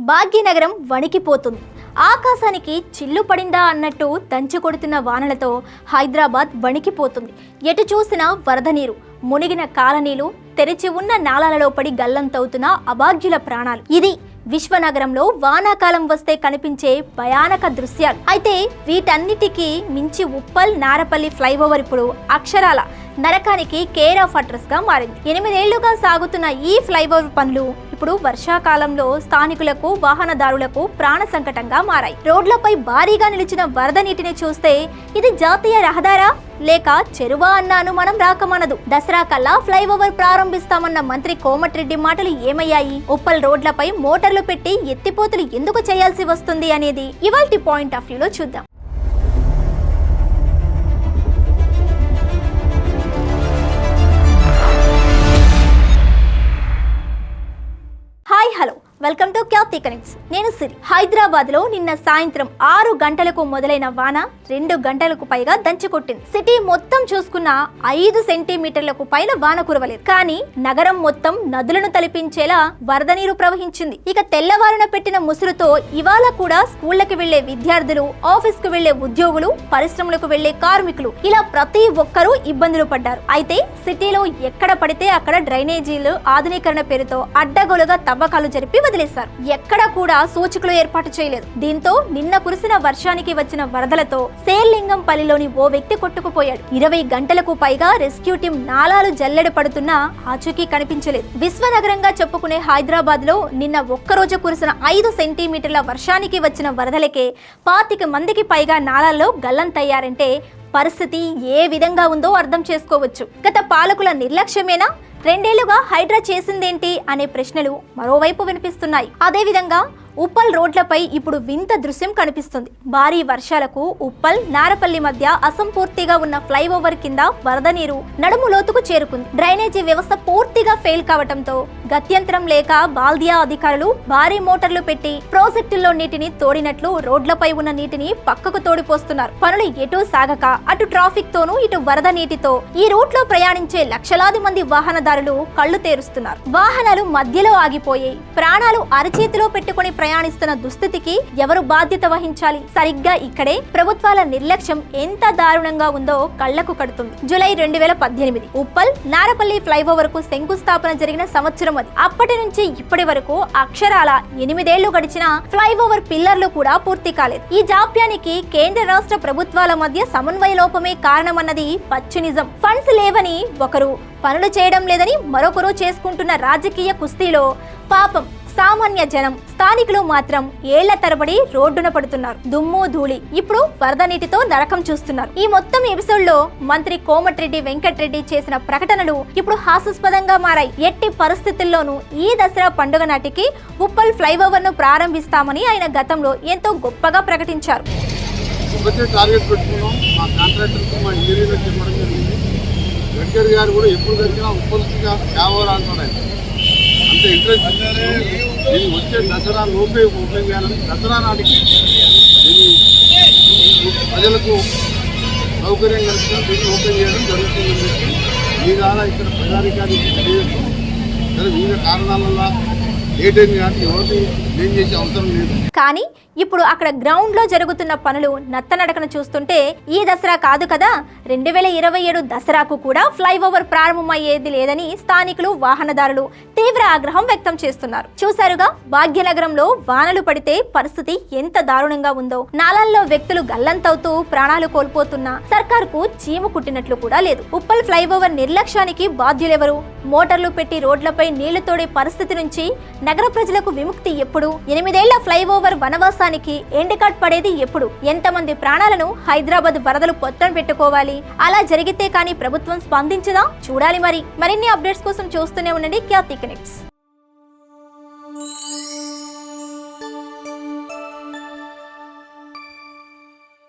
భాగ్యనగరం వణికిపోతుంది. ఆకాశానికి చిల్లు పడిందా అన్నట్టు దంచి కొడుతున్న వానలతో హైదరాబాద్ వణికిపోతుంది. ఎటు చూసినా వరద నీరు, మునిగిన కాలనీలు, తెరిచి ఉన్న నాలాలలో పడి గల్లంతవుతున్న అభాగ్యుల ప్రాణాలు. ఇది విశ్వనగరంలో వానాకాలం వస్తే కనిపించే భయానక దృశ్యాలు. అయితే వీటన్నిటికీ మించి ఉప్పల్ నారపల్లి ఫ్లైఓవర్ ఇప్పుడు అక్షరాల నరకానికి కేర్ ఆఫ్ అడ్రస్ గా మారింది. 8 ఏళ్లుగా సాగుతున్న ఈ ఫ్లైఓవర్ పనులు ఇప్పుడు వర్షాకాలంలో స్థానికులకు, వాహనదారులకు ప్రాణ సంకటంగా మారాయి. రోడ్లపై భారీగా నిలిచిన వరద నీటిని చూస్తే ఇది జాతీయ రహదారా లేక చెరువా అన్న అనుమానం రాకమానదు. దసరా కల్లా ఫ్లైఓవర్ ప్రారంభిస్తామన్న మంత్రి కోమటిరెడ్డి మాటలు ఏమయ్యాయి? ఉప్పల్ రోడ్లపై మోటార్లు పెట్టి ఎత్తిపోతులు ఎందుకు చేయాల్సి వస్తుంది అనేది ఇవాల్టి పాయింట్ ఆఫ్ వ్యూలో చూద్దాం. Hi hello, welcome to Khyati connects. నేను సిరి. హైదరాబాద్ లో నిన్న సాయంత్రం 6 గంటలకు మొదలైన వాన 2 గంటలకు పైగా దంచికొట్టింది. సిటీ మొత్తం చూసుకున్న 5 సెంటీమీటర్లకు పైన వాన కురవలేదు. కానీ నగరం మొత్తం నదులను తలిపించేలా వరద నీరు ప్రవహించింది. ఇక తెల్లవారున పెట్టిన ముసురుతో ఇవాళ కూడా స్కూళ్లకు వెళ్లే విద్యార్థులు, ఆఫీస్ కు వెళ్లే ఉద్యోగులు, పరిశ్రమలకు వెళ్లే కార్మికులు ఇలా ప్రతి ఒక్కరూ ఇబ్బందులు పడ్డారు. అయితే సిటీలో ఎక్కడ పడితే అక్కడ డ్రైనేజీలు ఆధునీకరణ పేరుతో అడ్డగోలుగా తవ్వకాలు జరిపి వదిలేశారు. ఎక్కడ కూడా సూచికలు ఏర్పాటు చేయలేదు. దీంతో నిన్న కురిసిన వర్షానికి వచ్చిన వరదలతో సేల్లింగంపల్లిలోని ఓ వ్యక్తి కొట్టుకుపోయాడు. 20 గంటలకు పైగా రెస్క్యూ టీం నాలాలు జల్లెడ పడుతున్నా ఆచూకీ కనిపించలేదు. విశ్వనగరంగా చెప్పుకునే హైదరాబాద్ లో నిన్న ఒక్కరోజు కురిసిన 5 సెంటీమీటర్ల వర్షానికి వచ్చిన వరదలకే 25 మందికి పైగా నాలాల్లో గల్లంతయ్యారంటే పరిస్థితి ఏ విధంగా ఉందో అర్థం చేసుకోవచ్చు. గత పాలకుల నిర్లక్ష్యమేనా, 2 ఏళ్లుగా హైడ్రా చేసిందేంటి అనే ప్రశ్నలు మరోవైపు వినిపిస్తున్నాయి. అదేవిధంగా ఉప్పల్ రోడ్లపై ఇప్పుడు వింత దృశ్యం కనిపిస్తుంది. భారీ వర్షాలకు ఉప్పల్ నారపల్లి మధ్య అసంపూర్తిగా ఉన్న ఫ్లైఓవర్ కింద వరద నీరు నడుము లోతుకు చేరుకుంది. డ్రైనేజీ వ్యవస్థ పూర్తిగా ఫెయిల్ కావడంతో గత్యంతరం లేక బాల్దియా అధికారులు భారీ మోటార్లు పెట్టి ప్రాజెక్టుల్లో నీటిని తోడినట్లు రోడ్లపై ఉన్న నీటిని పక్కకు తోడిపోస్తున్నారు. పనులు ఎటూ సాగక అటు ట్రాఫిక్ తోనూ ఇటు వరద నీటితో ఈ రూట్ లో ప్రయాణించే లక్షలాది మంది వాహనదారులు కళ్లు తెరుస్తున్నారు. వాహనాలు మధ్యలో ఆగిపోయాయి. ప్రాణాలు అరచేతిలో పెట్టుకుని ప్రయాణిస్తున్న దుస్థితికి ఎవరు బాధ్యత వహించాలి? సరిగ్గా ఇక్కడే ప్రభుత్వాల నిర్లక్ష్యం ఎంత దారుణంగా ఉందో కళ్లకు కడుతుంది. జూలై 2018 ఉప్పల్ నారపల్లి ఫ్లైఓవర్ కు శంకుస్థాపన జరిగిన సంవత్సరం అది. అప్పటి నుంచి ఇప్పటి వరకు అక్షరాల 8 ఏళ్లు గడిచిన ఫ్లైఓవర్ పిల్లర్లు కూడా పూర్తి కాలేదు. ఈ జాప్యానికి కేంద్ర రాష్ట్ర ప్రభుత్వాల మధ్య సమన్వయ లోపమే కారణమన్నది పచ్చి నిజం. ఫండ్స్ లేవని ఒకరు, పనులు చేయడం లేదని మరొకరు చేసుకుంటున్న రాజకీయ కుస్తీలో పాపం సామాన్య జనం, స్థానికులు మాత్రం ఏళ్ల తరబడి రోడ్డున పడుతున్నారు. దుమ్ము ధూళి, ఇప్పుడు వరద నీటితో నరకం చూస్తున్నారు. ఈ మొత్తం ఎపిసోడ్ లో మంత్రి కోమటిరెడ్డి వెంకటరెడ్డి చేసిన ప్రకటనలు ఇప్పుడు హాస్యాస్పదంగా మారాయి. ఎట్టి పరిస్థితుల్లోనూ ఈ దసరా పండుగ నాటికి ఉప్పల్ ఫ్లైఓవర్ ను ప్రారంభిస్తామని ఆయన గతంలో ఎంతో గొప్పగా ప్రకటించారు. అంత ఇంట్రెస్ట్ దీన్ని వచ్చే దసరా లోపే ఓపెన్ చేయాలని, దసరా నాటికి దీన్ని ప్రజలకు సౌకర్యం కలిసి దీన్ని ఓపెన్ చేయడం జరుగుతుందని చెప్పి మీ ద్వారా ఇక్కడ ప్రజాధికారి తెలియదు. సరే, వివిధ కారణాల వల్ల లేట్ అయింది కాబట్టి ఎవరికి ఏం చేసే అవసరం లేదు. కానీ ఇప్పుడు అక్కడ గ్రౌండ్ లో జరుగుతున్న పనులు నత్తనడకను చూస్తుంటే ఈ దసరా కాదు కదా, 2027 దసరాకు కూడా ఫ్లైఓవర్ ప్రారంభమయ్యేది లేదని స్థానికులు, వాహనదారులు తీవ్ర ఆగ్రహం వ్యక్తం చేస్తున్నారు. చూశారుగా, భాగ్యనగరంలో వానలు పడితే పరిస్థితి ఎంత దారుణంగా ఉందో. నాలాల్లో వ్యక్తులు గల్లంతవుతూ ప్రాణాలు కోల్పోతున్నా సర్కారుకు చీము కుట్టినట్లు కూడా లేదు. ఉప్పల్ ఫ్లైఓవర్ నిర్లక్ష్యానికి బాధ్యులెవరు? మోటార్లు పెట్టి రోడ్లపై నీళ్లు తోడే పరిస్థితి నుంచి నగర ప్రజలకు విముక్తి ఎప్పుడు? 8 ఏళ్ల ఫ్లైఓవర్ వనవాసానికి ఎండ్ కార్డ్ పడేది ఎప్పుడు? ఎంతమంది ప్రాణాలను హైదరాబాద్ వరదలు పొత్తన పెట్టుకోవాలి? అలా జరిగితే కానీ ప్రభుత్వం స్పందించదా? చూడాలి. మరిన్ని అప్డేట్స్ కోసం చూస్తూనే ఉండండి ఖ్యాతి కనెక్ట్స్.